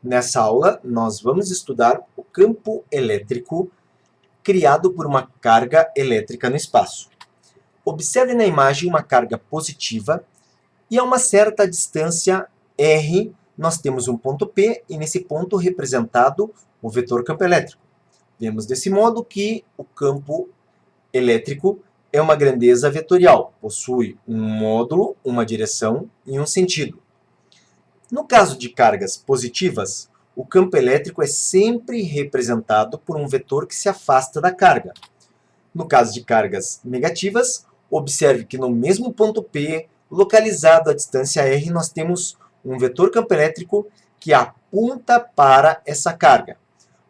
Nessa aula, nós vamos estudar o campo elétrico criado por uma carga elétrica no espaço. Observe na imagem uma carga positiva e a uma certa distância r nós temos um ponto P e nesse ponto representado o vetor campo elétrico. Vemos desse modo que o campo elétrico é uma grandeza vetorial, possui um módulo, uma direção e um sentido. No caso de cargas positivas, o campo elétrico é sempre representado por um vetor que se afasta da carga. No caso de cargas negativas, observe que no mesmo ponto P, localizado à distância r, nós temos um vetor campo elétrico que aponta para essa carga.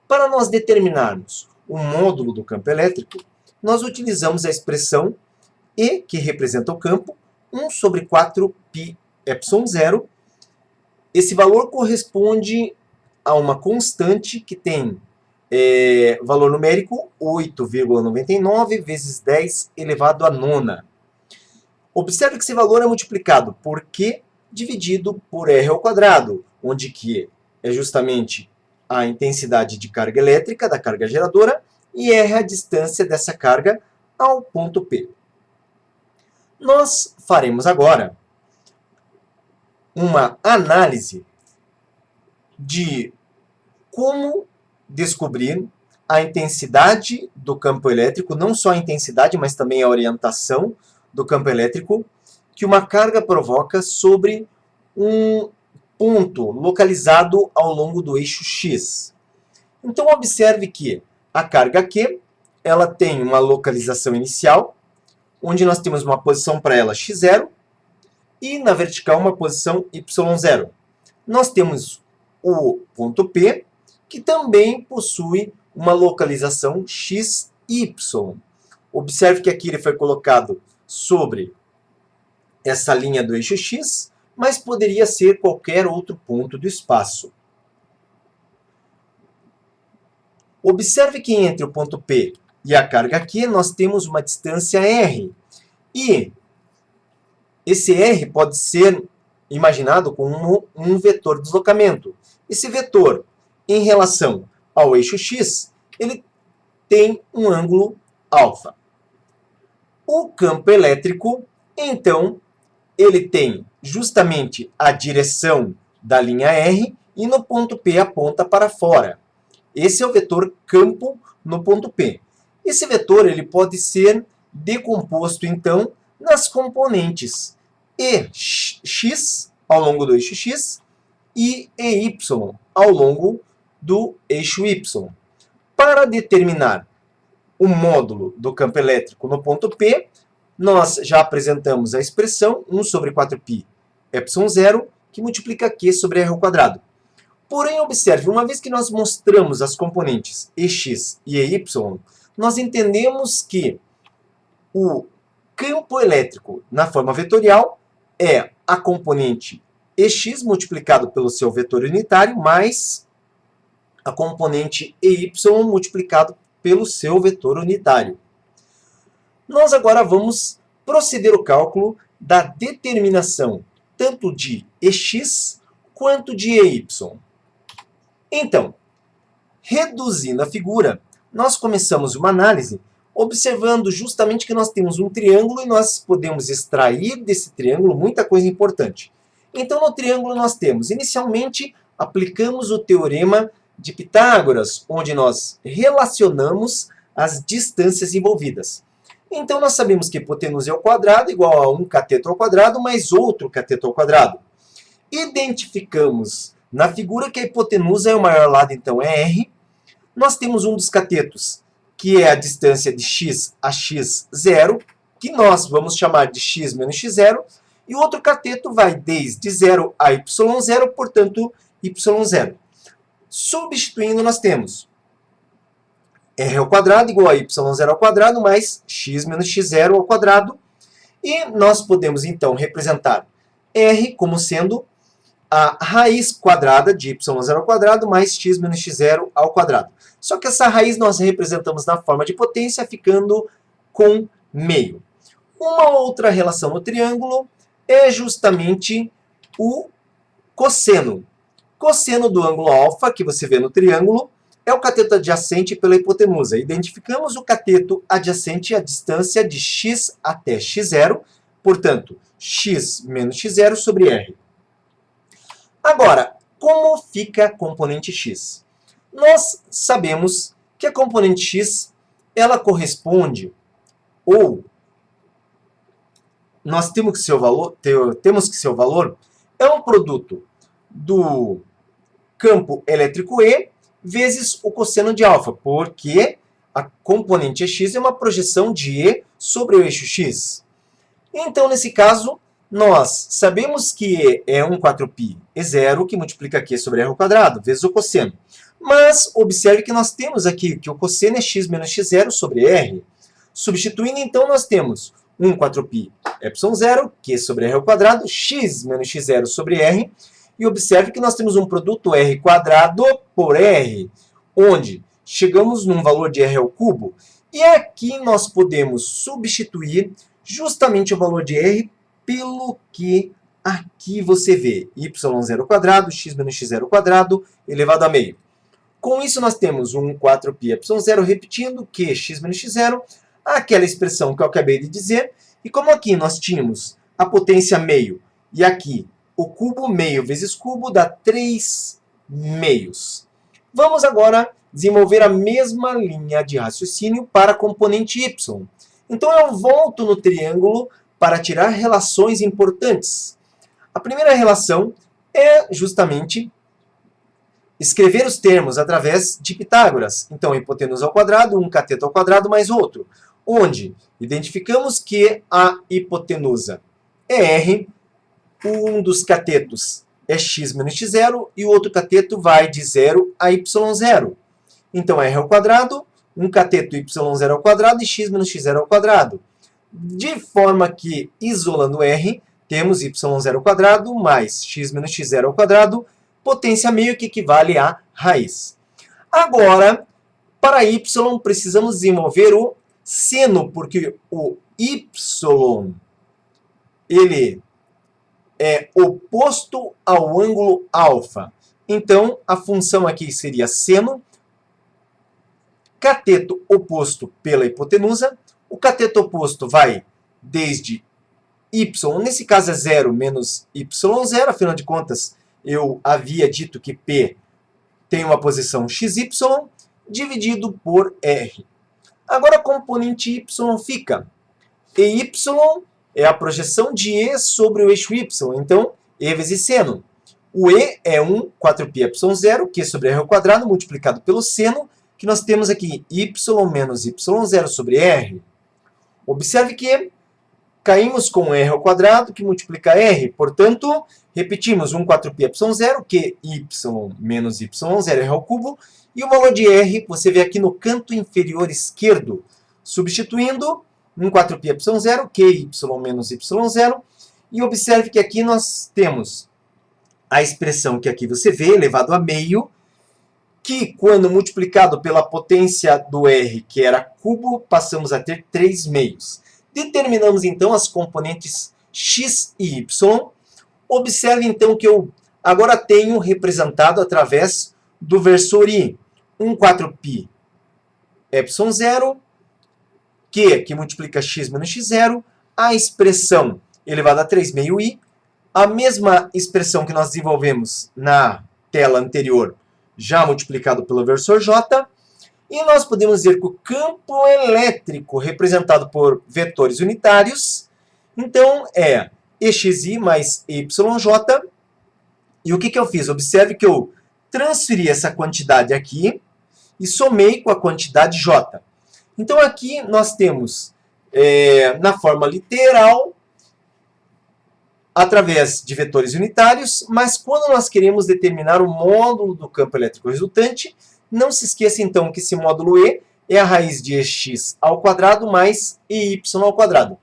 Para nós determinarmos o módulo do campo elétrico, nós utilizamos a expressão E, que representa o campo, 1 sobre 4πε0. Esse valor corresponde a uma constante que tem valor numérico 8,99 vezes 10 elevado à nona. Observe que esse valor é multiplicado por Q dividido por R ao quadrado, onde Q é justamente a intensidade de carga elétrica da carga geradora e R a distância dessa carga ao ponto P. Nós faremos agora uma análise de como descobrir a intensidade do campo elétrico, não só a intensidade, mas também a orientação do campo elétrico que uma carga provoca sobre um ponto localizado ao longo do eixo X. Então, observe que a carga Q ela tem uma localização inicial, onde nós temos uma posição para ela x0, e na vertical uma posição y0. Nós temos o ponto P, que também possui uma localização xy. Observe que aqui ele foi colocado sobre essa linha do eixo X, mas poderia ser qualquer outro ponto do espaço. Observe que entre o ponto P e a carga Q nós temos uma distância r. E esse r pode ser imaginado como um vetor de deslocamento. Esse vetor, em relação ao eixo X, ele tem um ângulo alfa. O campo elétrico, então, ele tem justamente a direção da linha R e no ponto P aponta para fora. Esse é o vetor campo no ponto P. Esse vetor ele pode ser decomposto, então, nas componentes EX ao longo do eixo X e EY ao longo do eixo Y. Para determinar o módulo do campo elétrico no ponto P, nós já apresentamos a expressão 1 sobre 4πε0, que multiplica Q sobre R ao quadrado. Porém, observe, uma vez que nós mostramos as componentes EX e EY, nós entendemos que o campo elétrico na forma vetorial é a componente EX multiplicado pelo seu vetor unitário mais a componente EY multiplicado pelo seu vetor unitário. Nós agora vamos proceder ao cálculo da determinação tanto de EX quanto de EY. Então, reduzindo a figura, nós começamos uma análise observando justamente que nós temos um triângulo e nós podemos extrair desse triângulo muita coisa importante. Então, no triângulo nós temos, inicialmente, aplicamos o teorema de Pitágoras, onde nós relacionamos as distâncias envolvidas. Então, nós sabemos que hipotenusa ao quadrado igual a um cateto ao quadrado mais outro cateto ao quadrado. Identificamos na figura que a hipotenusa é o maior lado, então é R. Nós temos um dos catetos, que é a distância de x a x0, que nós vamos chamar de x menos x0, e o outro cateto vai desde 0 a y0, portanto, y0. Substituindo, nós temos r ao quadrado igual a y0 ao quadrado mais x menos x0 ao quadrado, e nós podemos, então, representar r como sendo a raiz quadrada de y0 ao quadrado mais x menos x0 ao quadrado. Só que essa raiz nós representamos na forma de potência, ficando com meio. Uma outra relação no triângulo é justamente o Cosseno. Cosseno do ângulo alfa, que você vê no triângulo, é o cateto adjacente pela hipotenusa. Identificamos o cateto adjacente à distância de x até x0, portanto, x menos x0 sobre r. Agora, como fica a componente x? Nós sabemos que a componente x ela corresponde, ou nós temos que seu valor é um produto do campo elétrico E vezes o cosseno de alfa, porque a componente x é uma projeção de E sobre o eixo x. Então, nesse caso, nós sabemos que E é 1 4π E0, que multiplica Q sobre R ao quadrado, vezes o cosseno. Mas, observe que nós temos aqui que o cosseno é x menos x0 sobre R. Substituindo, então, nós temos 1 4π ε0, Q sobre R ao quadrado, x menos x0 sobre R. E observe que nós temos um produto R quadrado por R, onde chegamos num valor de R ao cubo. E aqui nós podemos substituir justamente o valor de R pelo que aqui você vê. y0 ao quadrado, x menos x0 ao quadrado, elevado a meio. Com isso nós temos 1 4π ε0 repetindo que x menos x0, aquela expressão que eu acabei de dizer. E como aqui nós tínhamos a potência meio e aqui o cubo, meio vezes cubo, dá 3 meios. Vamos agora desenvolver a mesma linha de raciocínio para a componente y. Então, eu volto no triângulo para tirar relações importantes. A primeira relação é justamente escrever os termos através de Pitágoras. Então, hipotenusa ao quadrado, um cateto ao quadrado mais outro. Onde identificamos que a hipotenusa é R, um dos catetos é x menos x0 e o outro cateto vai de 0 a y0. Então, r ao quadrado, um cateto y0 ao quadrado e x menos x0 ao quadrado. De forma que, isolando r, temos y0 ao quadrado mais x menos x0 ao quadrado, potência meio que equivale a raiz. Agora, para y, precisamos desenvolver o seno, porque o y ele é oposto ao ângulo alfa. Então, a função aqui seria seno, cateto oposto pela hipotenusa. O cateto oposto vai desde y, nesse caso é 0 menos y0, afinal de contas, eu havia dito que P tem uma posição xy, dividido por R. Agora, a componente y fica EY é a projeção de E sobre o eixo Y. Então, E vezes seno. O E é 1 4π ε0, Q sobre R ao quadrado, multiplicado pelo seno, que nós temos aqui y menos y0 sobre R. Observe que caímos com R ao quadrado, que multiplica R. Portanto, repetimos 1 4π ε0, que y menos y0 R ao cubo. E o valor de R, você vê aqui no canto inferior esquerdo. Substituindo, 1 4π ε0, que y menos y0. E observe que aqui nós temos a expressão que aqui você vê, elevado a meio, que quando multiplicado pela potência do R, que era cubo, passamos a ter 3 meios. Determinamos então as componentes x e y. Observe então que eu agora tenho representado através do versor i. 1 4π ε0, que multiplica x menos x0, a expressão elevada a 3 meio i, a mesma expressão que nós desenvolvemos na tela anterior, já multiplicado pelo versor j, e nós podemos dizer que o campo elétrico representado por vetores unitários, então é exi mais eyj, e o que eu fiz? Observe que eu transferi essa quantidade aqui e somei com a quantidade j. Então aqui nós temos, na forma literal, através de vetores unitários, mas quando nós queremos determinar o módulo do campo elétrico resultante, não se esqueça então que esse módulo E é a raiz de EX ao quadrado mais EY ao quadrado.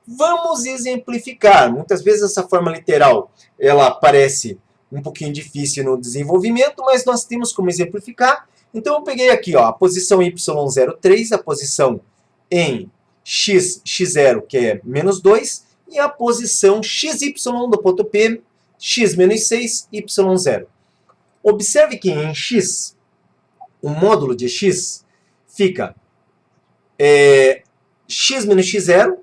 Vamos exemplificar. Muitas vezes essa forma literal ela parece um pouquinho difícil no desenvolvimento, mas nós temos como exemplificar. Então eu peguei aqui ó, a posição y03, a posição em x0, que é menos 2, e a posição xy do ponto P, x menos 6, y0. Observe que em x, o módulo de x fica x menos x0.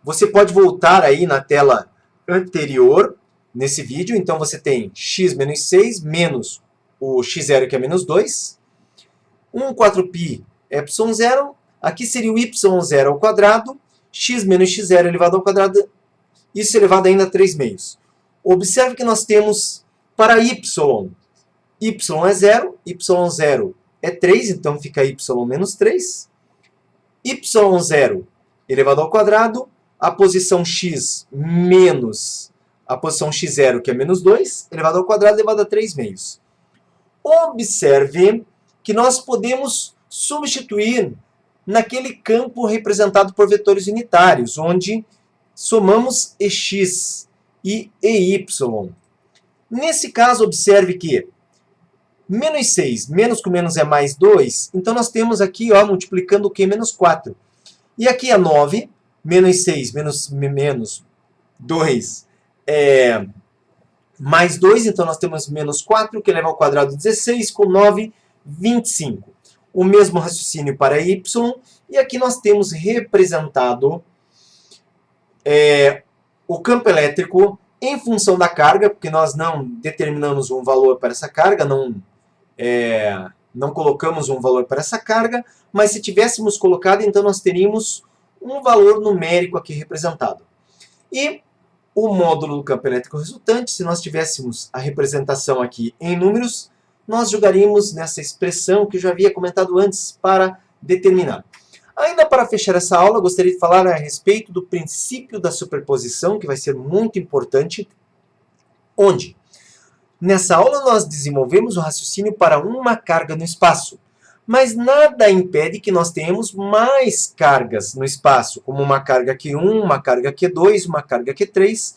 Você pode voltar aí na tela anterior, nesse vídeo. Então, você tem x menos 6 menos o x0, que é menos 2. 1 4π ε0. Aqui seria o y0 ao quadrado. X menos x0 elevado ao quadrado. Isso elevado ainda a 3 meios. Observe que nós temos para y é 0, y0 é 3, então fica y menos 3. y0 elevado ao quadrado, a posição x menos a posição x0, que é menos 2, elevado ao quadrado, elevado a 3 meios. Observe que nós podemos substituir naquele campo representado por vetores unitários, onde somamos ex e ey. Nesse caso, observe que menos 6, menos com menos é mais 2, então nós temos aqui, ó, multiplicando o que? Menos 4. E aqui é 9, menos 6, menos 2 é mais 2, então nós temos menos 4, que eleva ao quadrado 16, com 9, 25. O mesmo raciocínio para y, e aqui nós temos representado o campo elétrico em função da carga, porque nós não determinamos um valor para essa carga, não colocamos um valor para essa carga, mas se tivéssemos colocado, então nós teríamos um valor numérico aqui representado. E o módulo do campo elétrico resultante, se nós tivéssemos a representação aqui em números, nós jogaríamos nessa expressão que eu já havia comentado antes para determinar. Ainda para fechar essa aula, gostaria de falar a respeito do princípio da superposição, que vai ser muito importante, onde nessa aula nós desenvolvemos o raciocínio para uma carga no espaço, mas nada impede que nós tenhamos mais cargas no espaço, como uma carga Q1, uma carga Q2, uma carga Q3.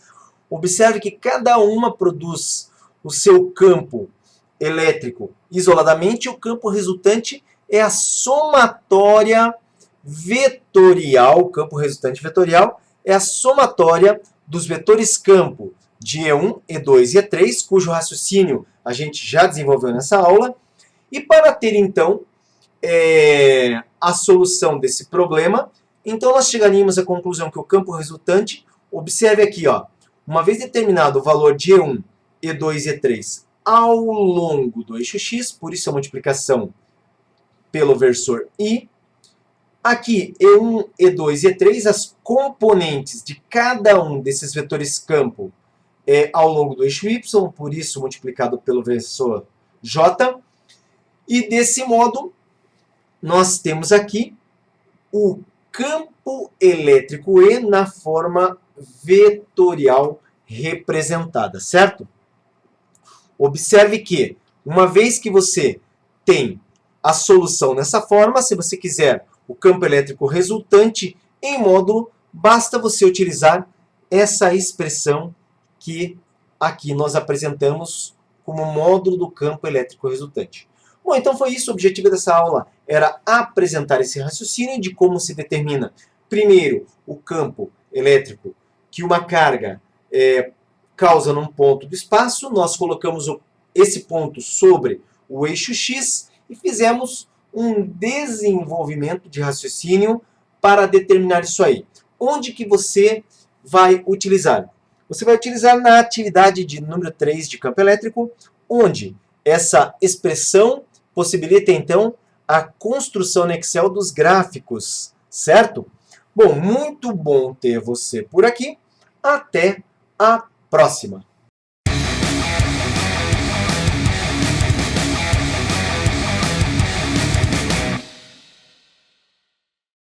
Observe que cada uma produz o seu campo elétrico isoladamente, e o campo resultante é a somatória vetorial. O campo resultante vetorial é a somatória dos vetores campo de E1, E2 e E3, cujo raciocínio a gente já desenvolveu nessa aula. E para ter, então, a solução desse problema, então nós chegaríamos à conclusão que o campo resultante, observe aqui, ó, uma vez determinado o valor de E1, E2 e E3 ao longo do eixo x, por isso a multiplicação pelo versor i, aqui E1, E2 e E3, as componentes de cada um desses vetores campo ao longo do eixo y, por isso multiplicado pelo versor j, e desse modo nós temos aqui o campo elétrico E na forma vetorial representada, certo? Observe que, uma vez que você tem a solução nessa forma, se você quiser o campo elétrico resultante em módulo, basta você utilizar essa expressão que aqui nós apresentamos como módulo do campo elétrico resultante. Bom, então foi isso. O objetivo dessa aula era apresentar esse raciocínio de como se determina, primeiro, o campo elétrico que uma carga causa num ponto do espaço. Nós colocamos esse ponto sobre o eixo x e fizemos um desenvolvimento de raciocínio para determinar isso aí. Onde que você vai utilizar? Você vai utilizar na atividade de número 3 de campo elétrico, onde essa expressão possibilita, então, a construção no Excel dos gráficos, certo? Bom, muito bom ter você por aqui. Até a próxima!